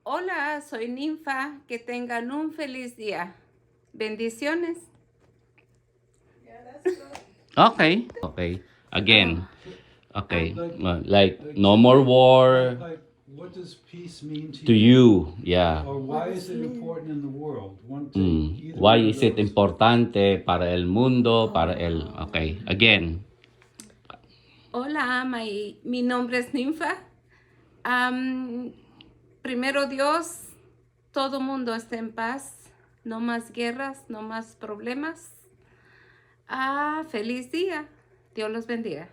Hola, soy Ninfa. Que tengan un feliz día. Bendiciones. Okay. Okay. Again. Okay. Like no Like, more war what does peace mean to you. Yeah. Or why is it important in the world? Why is it importante para el mundo, para el... Okay. Again. Hola, mi nombre es Ninfa. Primero Dios, todo mundo esté en paz. No más guerras, no más problemas. Feliz día. Dios los bendiga.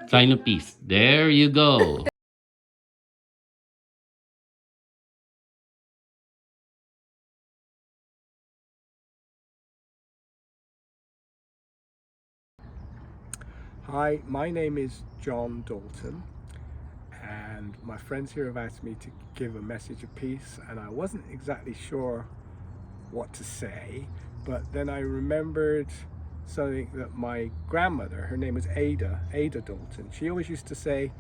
Sign of peace. There you go. Hi, my name is John Dalton, and my friends here have asked me to give a message of peace, and I wasn't exactly sure what to say, but then I remembered something that my grandmother, her name was Ada Dalton, she always used to say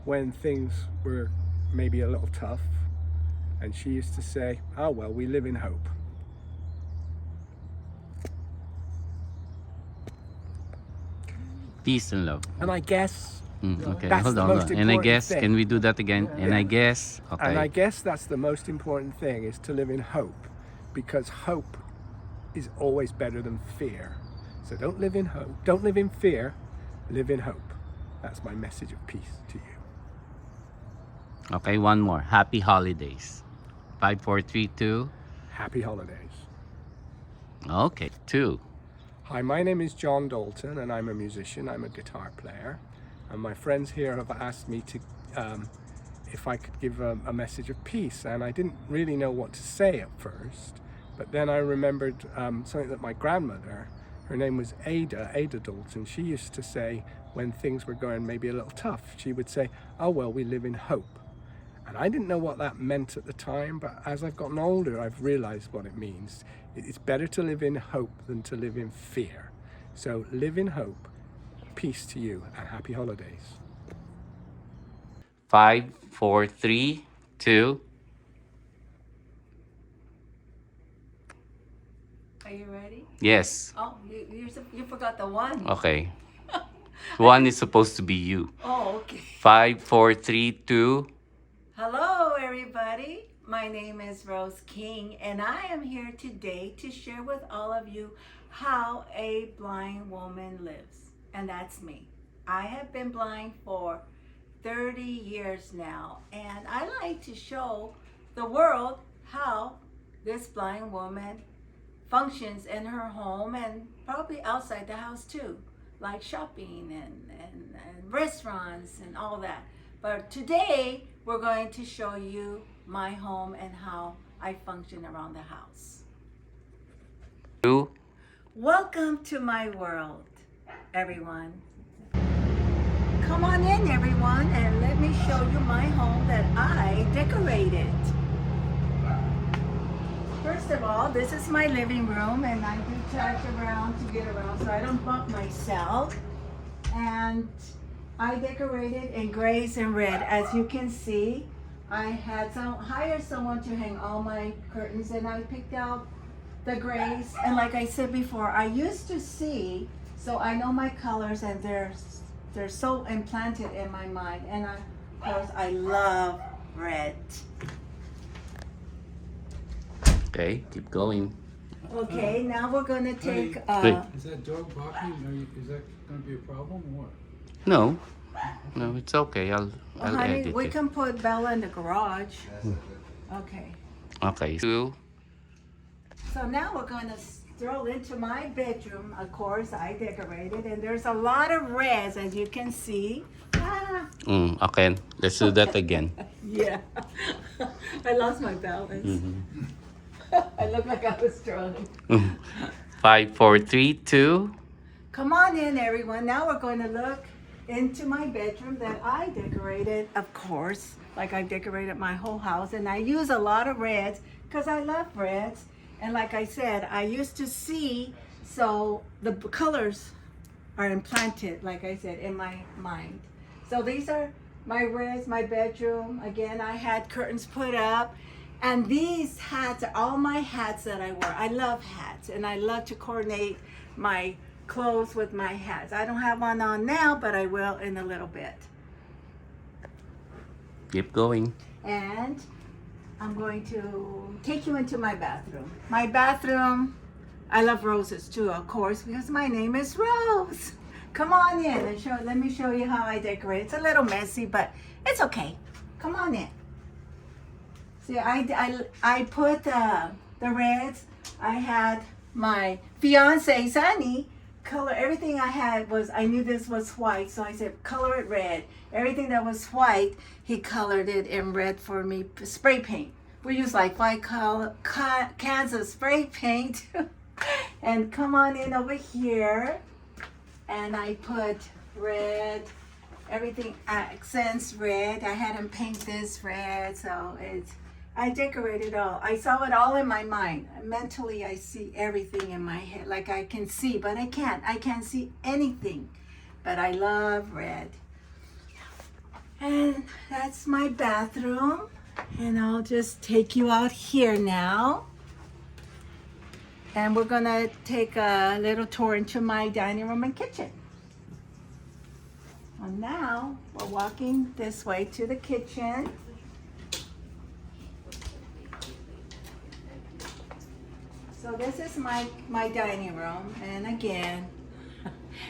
when things were maybe a little tough, and she used to say, "Oh well, we live in hope." Peace and love. And I guess Okay, that's hold the on. most And I important guess, thing. can we do that again? And I guess, And I okay. guess that's the most important thing, is to live in hope, because hope is always better than fear. So don't live in hope, don't live in fear, live in hope. That's my message of peace to you. Okay, one more. Happy holidays. 5, 4, 3, 2. Happy holidays. Okay, 2. Hi, my name is John Dalton, and I'm a musician. I'm a guitar player, and my friends here have asked me to if I could give a message of peace, and I didn't really know what to say at first, but then I remembered something that my grandmother, her name was Ada Dalton, she used to say when things were going maybe a little tough, she would say, "Oh well, we live in hope." And I didn't know what that meant at the time, but as I've gotten older, I've realized what it means. It's better to live in hope than to live in fear. So live in hope. Peace to you, and happy holidays. 5, 4, 3, 2. Are you ready? Yes. Oh, you forgot the one. Okay. One is supposed to be you. Oh, okay. 5, 4, 3, 2. Hello, everybody. My name is Rose King, and I am here today to share with all of you how a blind woman lives. And that's me. I have been blind for 30 years now, and I like to show the world how this blind woman functions in her home and probably outside the house too, like shopping and restaurants and all that. But today we're going to show you my home and how I function around the house. 2. Welcome to my world, everyone. Come on in, everyone, and let me show you my home that I decorated. First of all, this is my living room, and I do touch around to get around so I don't bump myself. And I decorated in grays and red. As you can see, I had hired someone to hang all my curtains, and I picked out the grays. And like I said before, I used to see, so I know my colors, and they're so implanted in my mind. And of course, I love red. Okay, keep going. Okay, now we're gonna take. Wait. Is that dog barking? Is that going to be a problem or what? No. No, it's okay. I'll Honey, edit we it. can put Bella in the garage. Okay. Okay. 2. So now we're gonna stroll into my bedroom. Of course, I decorated, and there's a lot of reds, as you can see. Okay, let's do that again. Yeah. I lost my balance. I look like I was strolling. 5, 4, 3, 2. Come on in, everyone. Now we're going to look into my bedroom that I decorated, of course, like I decorated my whole house. And I use a lot of reds because I love reds. And like I said, I used to see, so the colors are implanted, like I said, in my mind. So these are my reds, my bedroom. Again, I had curtains put up. And these hats are all my hats that I wear. I love hats, and I love to coordinate my clothes with my hats. I don't have one on now, but I will in a little bit. Keep going. And I'm going to take you into my bathroom. My bathroom, I love roses too, of course, because my name is Rose. Come on in and let me show you how I decorate. It's a little messy, but it's okay. Come on in. See, I put the reds. I had my fiance, Sunny, color everything I had was, I knew this was white, so I said, color it red. Everything that was white, he colored it in red for me, spray paint. We use like 5 cans of spray paint. And come on in over here. And I put red, everything accents red. I had him paint this red, so I decorated all. I saw it all in my mind. Mentally, I see everything in my head. Like I can see, but I can't. I can't see anything. But I love red. And that's my bathroom. And I'll just take you out here now. And we're gonna take a little tour into my dining room and kitchen. And now we're walking this way to the kitchen. So this is my dining room, and again,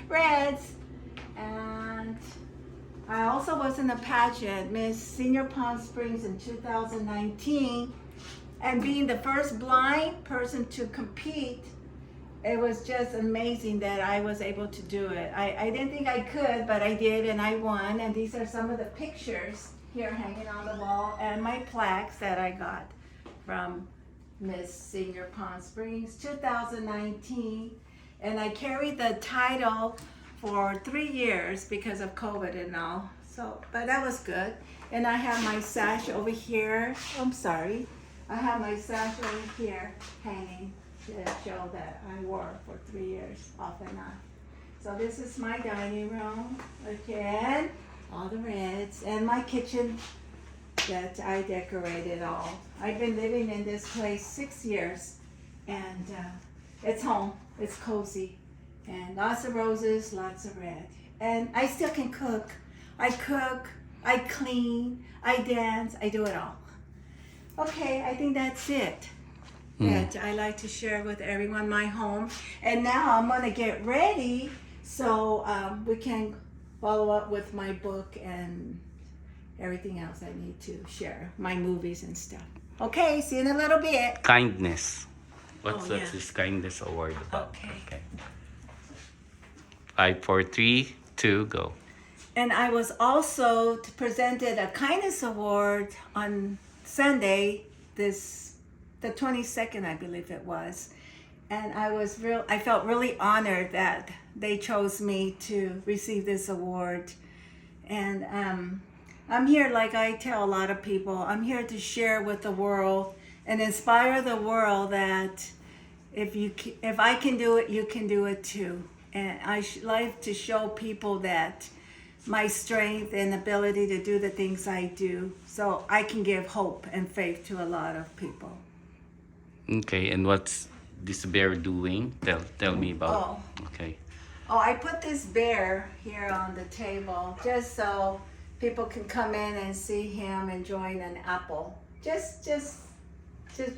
reds. And I also was in a pageant, Miss Senior Palm Springs in 2019, and being the first blind person to compete, it was just amazing that I was able to do it. I didn't think I could, but I did, and I won. And these are some of the pictures here hanging on the wall, and my plaques that I got from Miss Senior Palm Springs 2019. And I carried the title for 3 years because of COVID and all. So, but that was good. And I have my sash over here. I'm sorry. I have my sash over here hanging to show that I wore for 3 years off and on. So this is my dining room. Again, all the reds, and my kitchen that I decorated all. I've been living in this place 6 years, and it's home, it's cozy, and lots of roses, lots of red. And I still can cook. I clean, I dance, I do it all. Okay, I think that's it that I like to share with everyone, my home. And now I'm gonna get ready so we can follow up with my book and everything else I need to share, my movies and stuff. Okay, see you in a little bit. Kindness. What's Oh, yeah. this kindness award about? Okay. 5, 4, 3, 2, go. And I was also presented a kindness award on Sunday, the 22nd, I believe it was. And I felt really honored that they chose me to receive this award. And I'm here, like I tell a lot of people, I'm here to share with the world and inspire the world that if I can do it, you can do it too. And I like to show people that my strength and ability to do the things I do, so I can give hope and faith to a lot of people. Okay, and what's this bear doing? Tell me about. Oh. Okay. Oh, I put this bear here on the table just so people can come in and see him enjoying an apple. Just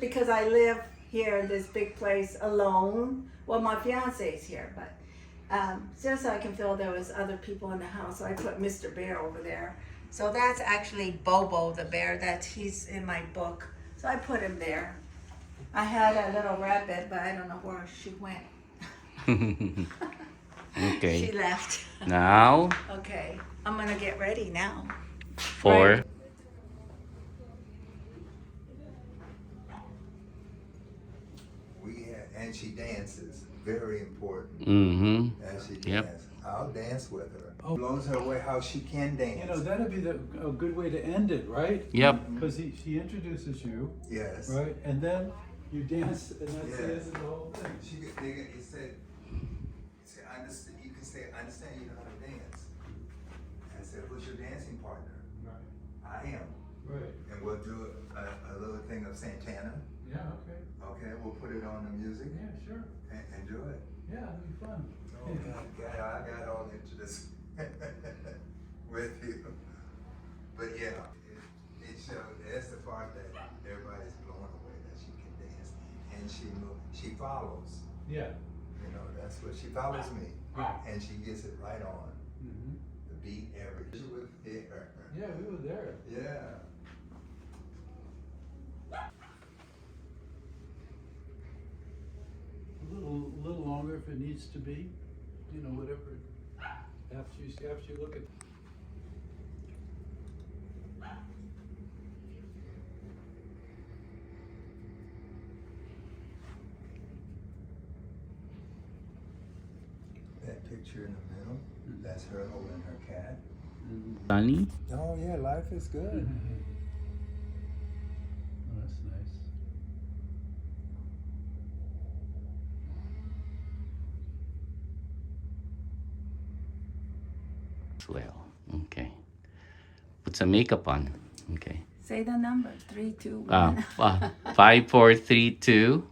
because I live here in this big place alone. Well, my fiance is here, but just so I can feel there was other people in the house. So I put Mr. Bear over there. So that's actually Bobo the bear. He's in my book. So I put him there. I had a little rabbit, but I don't know where she went. Okay. She left. Now, Okay, I'm gonna get ready now. 4. And she dances, very important. Mm-hmm. As she Yep. dances. I'll dance with her. Oh. Blows her way how she can dance. You know, that'd be a good way to end it, right? Yep. Because she introduces you, Yes. right? And then you dance, and that's Yes. the end of the whole thing. He said, understand, you can say, understand you know how to dance. I said, who's your dancing partner? put it on the music Yeah, sure. and do it. Yeah, it'll be fun. Oh, God, I got all into this with you. But yeah, it showed, that's the part that everybody's blown away, that she can dance. And she follows, Yeah. you know, that's what, she follows me. Yeah. And she gets it right on, Mm-hmm. the beat, everything. She was there. Yeah, we were there. Yeah. A little longer if it needs to be, you know, whatever. After you look at. That picture in the middle, that's her holding her cat. Sunny? Oh yeah, life is good. Oh, that's nice. Well, okay. Put some makeup on. Okay. Say the number. 3, 2, 1. 5, 4, 3, 2.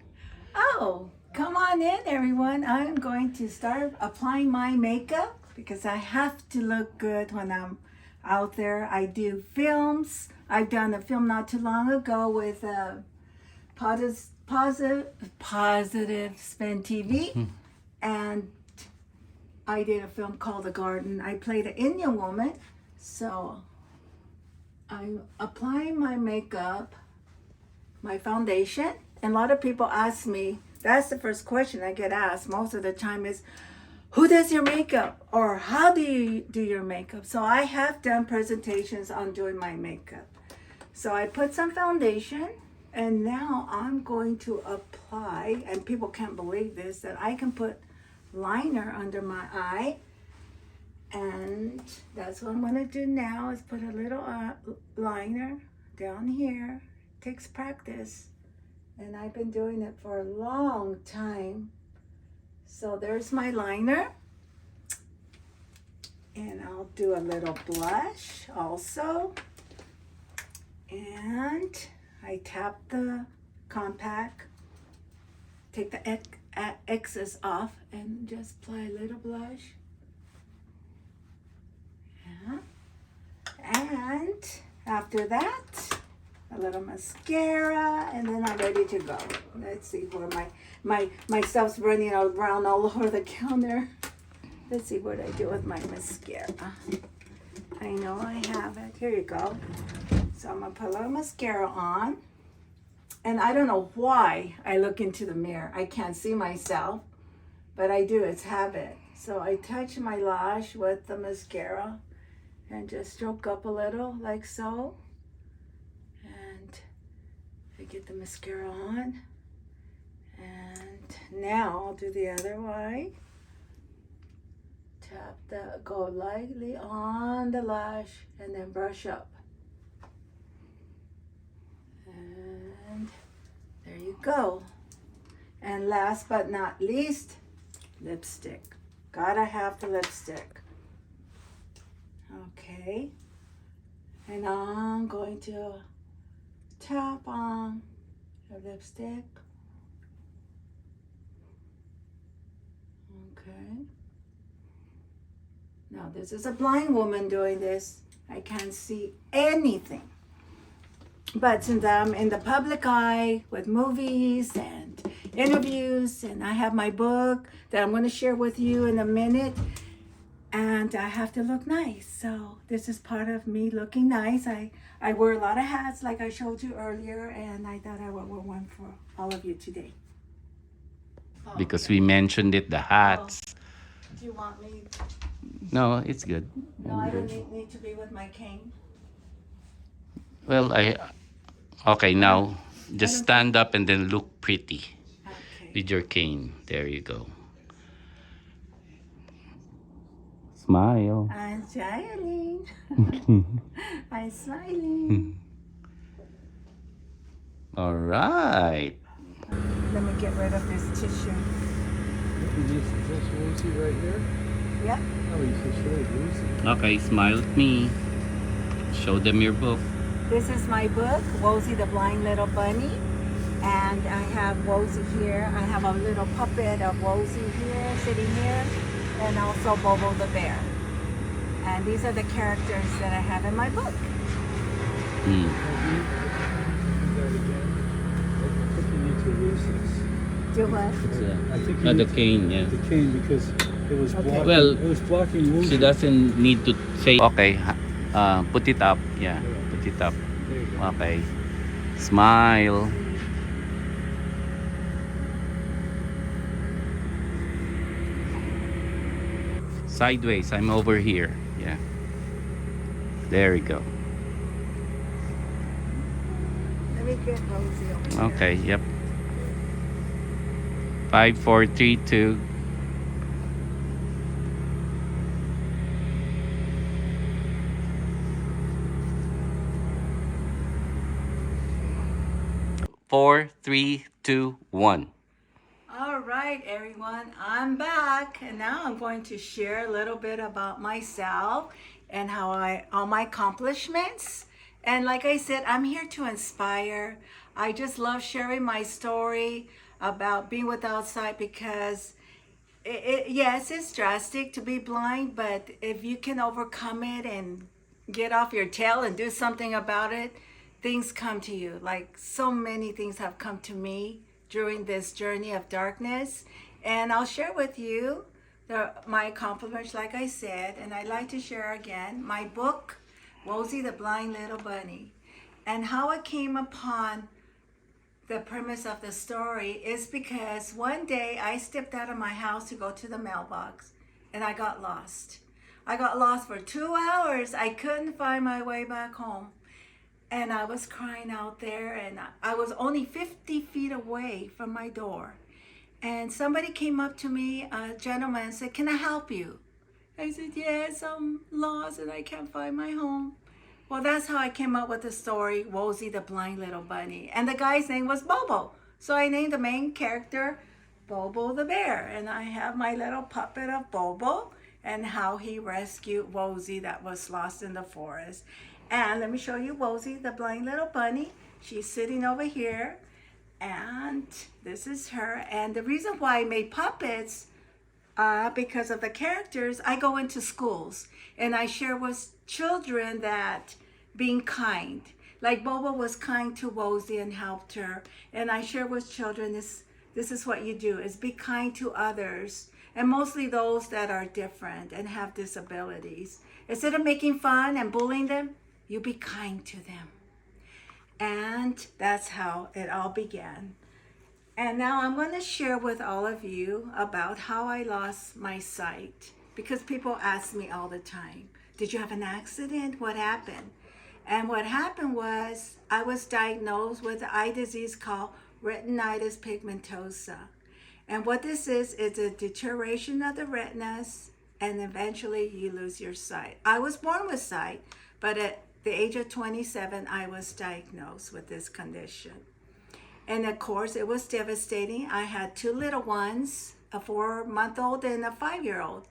Oh, come on in, everyone. I'm going to start applying my makeup because I have to look good when I'm out there. I do films. I've done a film not too long ago with Positive Spin TV. And I did a film called The Garden. I played an Indian woman. So I'm applying my makeup, my foundation. And a lot of people ask me, that's the first question I get asked most of the time is, who does your makeup? Or how do you do your makeup? So I have done presentations on doing my makeup. So I put some foundation and now I'm going to apply, and people can't believe this, that I can put liner under my eye. And that's what I'm gonna do now is put a little liner down here. Takes practice. And I've been doing it for a long time. So there's my liner. And I'll do a little blush also. And I tap the compact, take the excess off and just apply a little blush. Yeah. And after that, a little mascara, and then I'm ready to go. Let's see where my stuff's running around all over the counter. Let's see what I do with my mascara. I know I have it. Here you go. So I'm gonna put a little mascara on. And I don't know why I look into the mirror. I can't see myself, but I do, it's habit. So I touch my lash with the mascara and just stroke up a little like so. And I get the mascara on. And now I'll do the other way. Go lightly on the lash and then brush up. And there you go. And last but not least, lipstick. Gotta have the lipstick. Okay. And I'm going to tap on the lipstick. Okay. Now this is a blind woman doing this. I can't see anything. But since I'm in the public eye with movies and interviews, and I have my book that I'm going to share with you in a minute, and I have to look nice. So this is part of me looking nice. I wear a lot of hats like I showed you earlier, and I thought I would wear one for all of you today. Because we mentioned it, the hats. Do you want me? No, it's good. No, I don't need to be with my cane. Well, okay, now just stand up and then look pretty Okay. with your cane. There you go. Smile. I'm smiling. I'm smiling. All right. Let me get rid of this tissue. Is this Lucy right here? Yep. Oh, you should show Lucy. Okay, smile at me. Show them your book. This is my book, Wozie the Blind Little Bunny. And I have Wozy here. I have a little puppet of Wozy here, sitting here, and also Bobo the bear. And these are the characters that I have in my book. Hmm. I think you need to erase this. Do what? I think you The need to- cane, yeah. The cane, because it was Okay. blocking. Well, it was blocking She Wozy. doesn't need to say, okay, put it up. Yeah, put it up. There you go. Okay. Smile. Sideways, I'm over here. Yeah. There we go. Let me get Wozy over here. Okay, yep. 5, 4, 3, 2. Four, three, two, one. All right, everyone, I'm back, and now I'm going to share a little bit about myself and all my accomplishments. And like I said, I'm here to inspire. I just love sharing my story about being without sight, because yes, it's drastic to be blind, but if you can overcome it and get off your tail and do something about it, things come to you. Like, so many things have come to me during this journey of darkness, and I'll share with you my accomplishments, like I said. And I'd like to share again my book, Wozy the Blind Little Bunny. And how I came upon the premise of the story is because one day I stepped out of my house to go to the mailbox, and I got lost. I got lost for 2 hours. I couldn't find my way back home. And I was crying out there, and I was only 50 feet away from my door. And somebody came up to me, a gentleman, and said, "Can I help you?" I said, "Yes, I'm lost and I can't find my home." Well, that's how I came up with the story, Wozy the Blind Little Bunny. And the guy's name was Bobo. So I named the main character Bobo the bear. And I have my little puppet of Bobo and how he rescued Wozy that was lost in the forest. And let me show you Wozy the Blind Little Bunny. She's sitting over here. And this is her. And the reason why I made puppets, because of the characters, I go into schools and I share with children that being kind, like Bobo was kind to Wozy and helped her. And I share with children, this is what you do, is be kind to others, and mostly those that are different and have disabilities. Instead of making fun and bullying them, you be kind to them. And that's how it all began. And now I'm going to share with all of you about how I lost my sight, because people ask me all the time, "Did you have an accident? What happened?" And what happened was I was diagnosed with an eye disease called retinitis pigmentosa. And what this is a deterioration of the retinas, and eventually you lose your sight. I was born with sight, but at the age of 27, I was diagnosed with this condition. And of course, it was devastating. I had 2 little ones, a 4-month-old and a 5-year-old.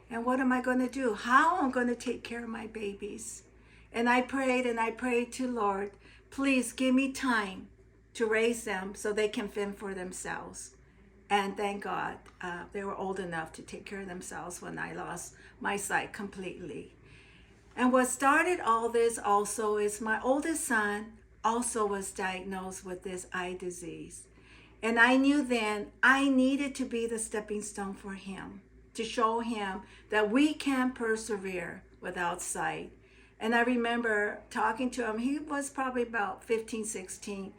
And what am I going to do? How am I going to take care of my babies? And I prayed to Lord, please give me time to raise them so they can fend for themselves. And thank God, they were old enough to take care of themselves when I lost my sight completely. And what started all this also is my oldest son also was diagnosed with this eye disease. And I knew then I needed to be the stepping stone for him, to show him that we can persevere without sight. And I remember talking to him, he was probably about 15, 16.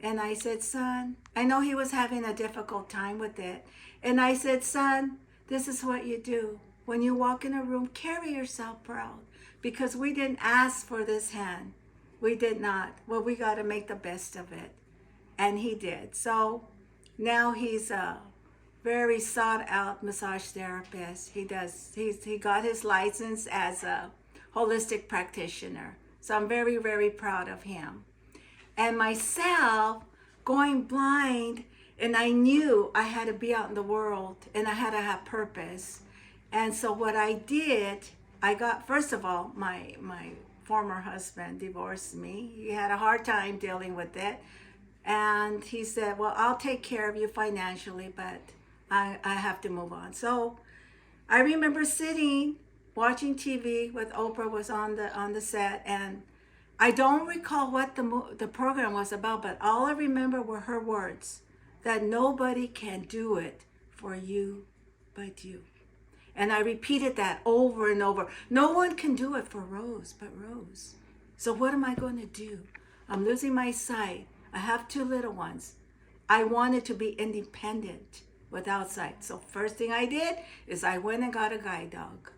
And I said, "Son," I know he was having a difficult time with it. And I said, "Son, this is what you do. When you walk in a room, carry yourself proud, because we didn't ask for this hand. We did not. Well, we got to make the best of it." And he did. So now he's a very sought out massage therapist. He got his license as a holistic practitioner. So I'm very, very proud of him. And myself going blind, and I knew I had to be out in the world and I had to have purpose. And so what I did, I got, first of all, my former husband divorced me. He had a hard time dealing with it. And he said, well, I'll take care of you financially, but I have to move on. So I remember sitting, watching TV with Oprah was on the set, and I don't recall what the program was about, but all I remember were her words, that nobody can do it for you but you. And I repeated that over and over. No one can do it for Rose but Rose. So what am I going to do? I'm losing my sight. I have 2 little ones. I wanted to be independent without sight. So first thing I did is I went and got a guide dog.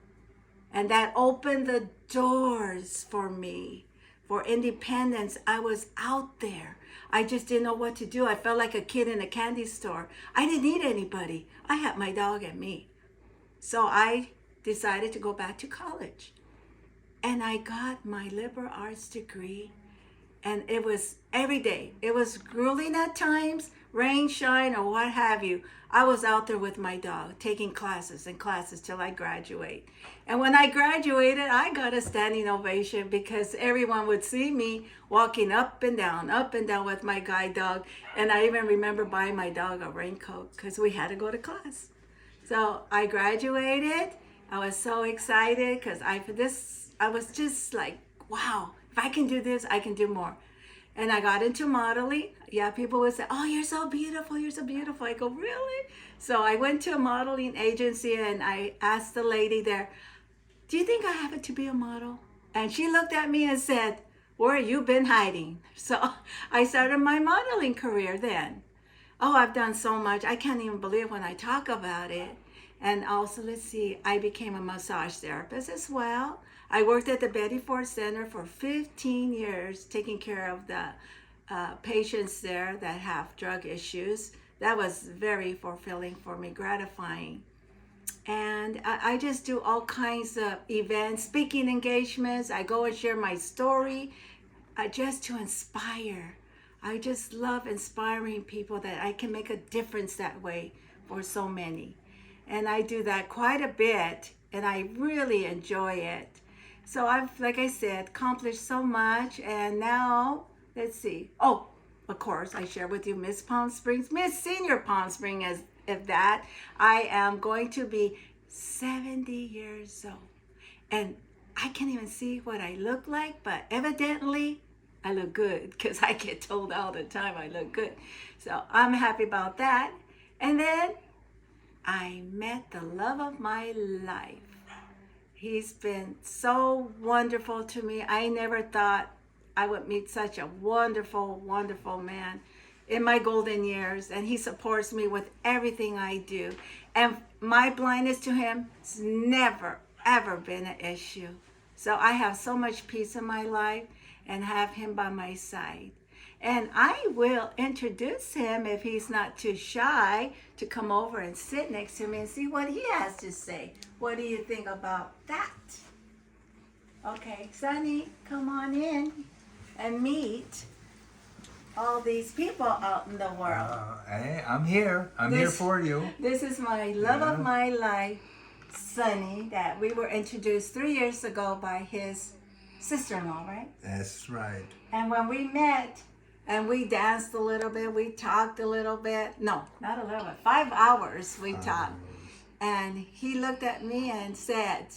And that opened the doors for me for independence. I was out there. I just didn't know what to do. I felt like a kid in a candy store. I didn't need anybody. I had my dog and me. So I decided to go back to college. And I got my liberal arts degree. And it was every day. It was grueling at times, rain, shine, or what have you. I was out there with my dog, taking classes and classes till I graduate. And when I graduated, I got a standing ovation because everyone would see me walking up and down with my guide dog. And I even remember buying my dog a raincoat because we had to go to class. So I graduated. I was so excited because I was just like, wow, if I can do this, I can do more. And I got into modeling. Yeah, people would say, oh, you're so beautiful, you're so beautiful. I go, really? So I went to a modeling agency and I asked the lady there, do you think I have it to be a model? And she looked at me and said, where have you been hiding? So I started my modeling career then. Oh, I've done so much. I can't even believe when I talk about it. And also, let's see, I became a massage therapist as well. I worked at the Betty Ford Center for 15 years, taking care of the patients there that have drug issues. That was very fulfilling for me, gratifying. And I just do all kinds of events, speaking engagements. I go and share my story just to inspire. I just love inspiring people that I can make a difference that way for so many. And I do that quite a bit, and I really enjoy it. So I've, like I said, accomplished so much, and now, let's see. Oh, of course, I share with you Miss Palm Springs, Miss Senior Palm Springs, as if that. I am going to be 70 years old, and I can't even see what I look like, but evidently I look good because I get told all the time I look good. So I'm happy about that. And then I met the love of my life. He's been so wonderful to me. I never thought I would meet such a wonderful, wonderful man in my golden years. And he supports me with everything I do. And my blindness to him has never, ever been an issue. So I have so much peace in my life and have him by my side. And I will introduce him, if he's not too shy, to come over and sit next to me and see what he has to say. What do you think about that? Okay, Sonny, come on in and meet all these people out in the world. Hey, I'm here. I'm here for you. This is my love of my life, Sonny, that we were introduced 3 years ago by his sister-in-law, right? That's right. And when we met, and we danced a little bit, we talked a little bit. No, not a little bit. 5 hours we talked. And he looked at me and said,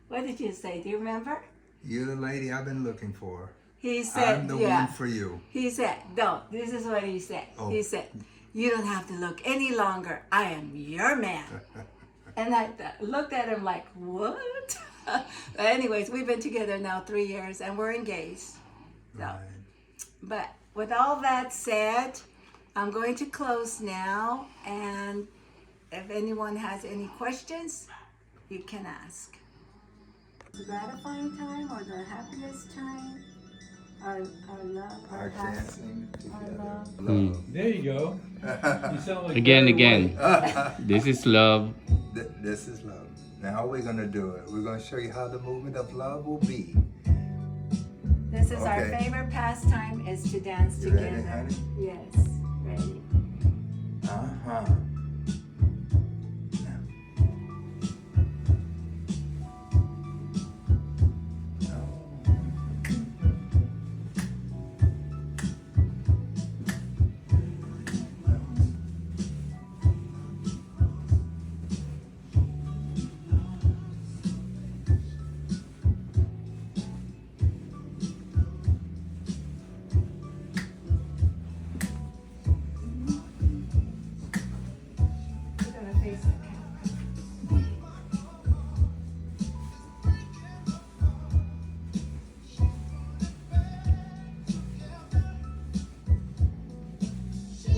what did you say? Do you remember? You're the lady I've been looking for. He said, I'm the yeah. one for you. He said, no, this is what he said. Oh. He said, you don't have to look any longer. I am your man. And I looked at him like, what? But anyways, we've been together now 3 years and we're engaged. So. Right. But with all that said, I'm going to close now, and if anyone has any questions, you can ask. The gratifying time or the happiest time? Our love, Our dancing our together. love. There you go. You sound like Again, Barry again. White. This is love. This is love. Now we're going to do it. We're going to show you how the movement of love will be. This is our Okay. favorite pastime, is to dance You together. ready, honey? Yes, ready. Uh-huh.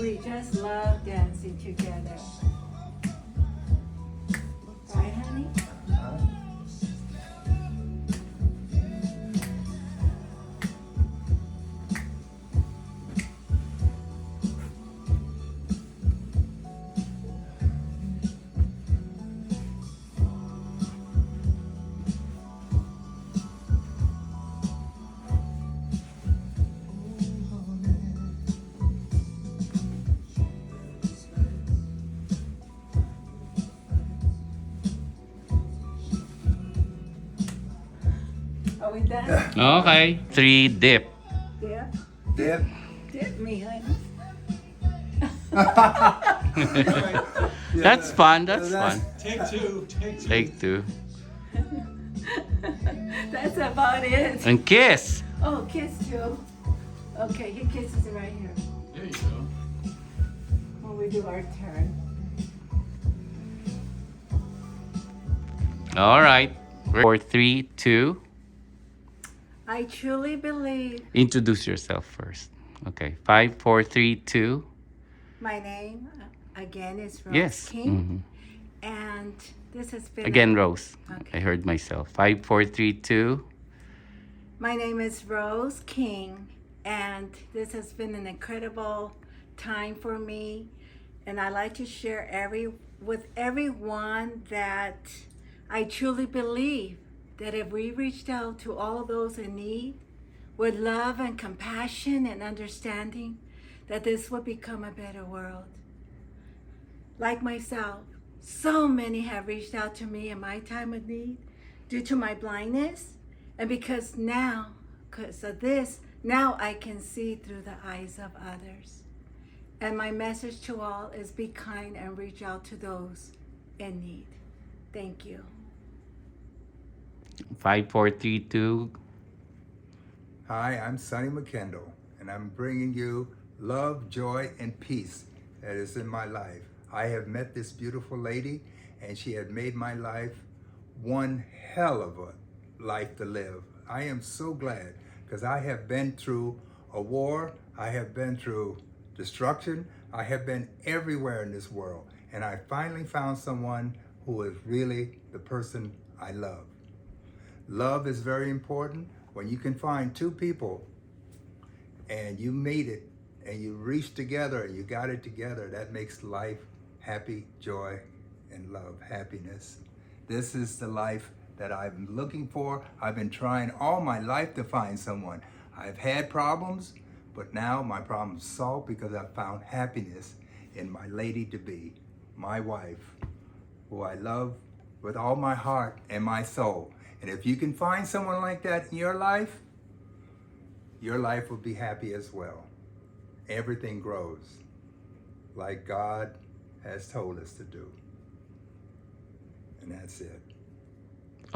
We just love dancing together. Right, honey? Are we done? Okay. 3, dip. Dip. Dip. Dip me, honey. That's fun. That's fun. Take two. Take 2. That's about it. And kiss. Oh, kiss too. Okay, he kisses right here There you go. when we do our turn. All right. 4, 3, 2. I truly believe Introduce yourself first. Okay. 5, 4, 3, 2. my name again is Rose Yes. King, and this has been Again, Rose. Okay. I heard myself. 5, 4, 3, 2. My name is Rose King, and this has been an incredible time for me. And I like to share with everyone that I truly believe that if we reached out to all those in need with love and compassion and understanding, that this would become a better world. Like myself, so many have reached out to me in my time of need due to my blindness. And because of this, now I can see through the eyes of others. And my message to all is be kind and reach out to those in need. Thank you. 5, 4, 3, 2. Hi, I'm Sonny McKendall, and I'm bringing you love, joy, and peace that is in my life. I have met this beautiful lady, and she had made my life one hell of a life to live. I am so glad because I have been through a war, I have been through destruction, I have been everywhere in this world, and I finally found someone who is really the person I love. Love is very important. When you can find two people and you meet it and you reach together and you got it together, that makes life happy, joy, and love, happiness. This is the life that I'm looking for. I've been trying all my life to find someone. I've had problems, but now my problem's solved because I found happiness in my lady-to-be, my wife, who I love with all my heart and my soul. And if you can find someone like that in your life will be happy as well. Everything grows like God has told us to do. And that's it.